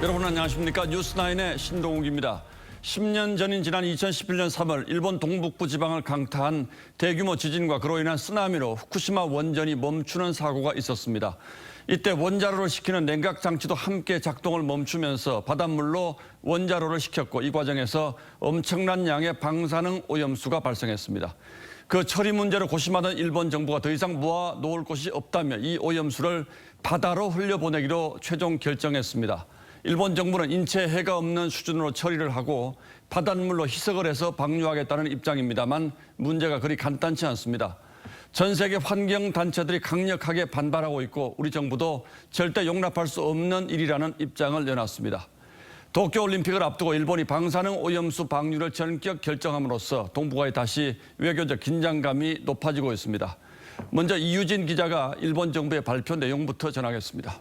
여러분 안녕하십니까? 뉴스9의 신동욱입니다. 10년 전인 지난 2011년 3월 일본 동북부 지방을 강타한 대규모 지진과 그로 인한 쓰나미로 후쿠시마 원전이 멈추는 사고가 있었습니다. 이때 원자로를 식히는 냉각 장치도 함께 작동을 멈추면서 바닷물로 원자로를 식혔고 이 과정에서 엄청난 양의 방사능 오염수가 발생했습니다. 그 처리 문제로 고심하던 일본 정부가 더 이상 모아놓을 곳이 없다며 이 오염수를 바다로 흘려보내기로 최종 결정했습니다. 일본 정부는 인체에 해가 없는 수준으로 처리를 하고 바닷물로 희석을 해서 방류하겠다는 입장입니다만 문제가 그리 간단치 않습니다. 전 세계 환경단체들이 강력하게 반발하고 있고 우리 정부도 절대 용납할 수 없는 일이라는 입장을 내놨습니다. 도쿄올림픽을 앞두고 일본이 방사능 오염수 방류를 전격 결정함으로써 동북아에 다시 외교적 긴장감이 높아지고 있습니다. 먼저 이유진 기자가 일본 정부의 발표 내용부터 전하겠습니다.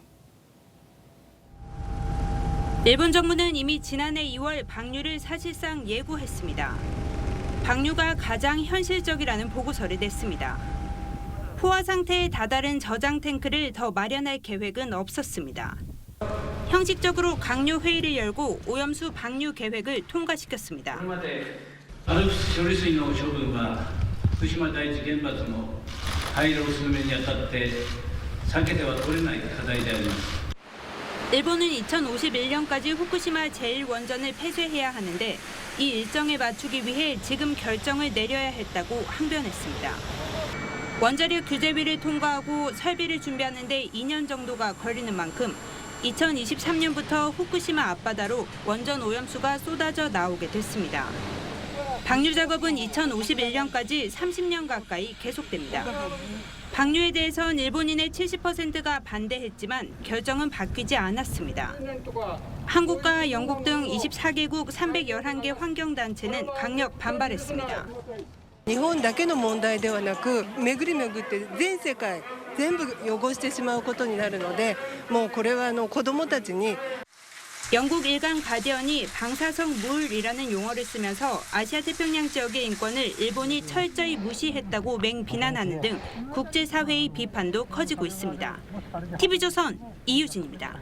일본 정부는 이미 지난해 2월 방류를 사실상 예고했습니다. 방류가 가장 현실적이라는 보고서를 냈습니다. 포화 상태에 다다른 저장 탱크를 더 마련할 계획은 없었습니다. 형식적으로 강요 회의를 열고 오염수 방류 계획을 통과시켰습니다. アルプス処理水の処分は福島第一原発の廃炉を進めるにあたって避けては取れない課題であります。 일본은 2051년까지 후쿠시마 제1원전을 폐쇄해야 하는데 이 일정에 맞추기 위해 지금 결정을 내려야 했다고 항변했습니다. 원자력 규제위를 통과하고 설비를 준비하는 데 2년 정도가 걸리는 만큼 2023년부터 후쿠시마 앞바다로 원전 오염수가 쏟아져 나오게 됐습니다. 방류 작업은 2051년까지 30년 가까이 계속됩니다. 방류에 대해선 일본인의 70%가 반대했지만 결정은 바뀌지 않았습니다. 한국과 영국 등 24개국 311개 환경단체는 강력 반발했습니다. 日本だけの問題ではなく、巡り巡って全世界全部汚してしまうことになるので、もうこれは子どもたちに 영국 일간 가디언이 방사성 물이라는 용어를 쓰면서 아시아 태평양 지역의 인권을 일본이 철저히 무시했다고 맹비난하는 등 국제사회의 비판도 커지고 있습니다. TV조선 이유진입니다.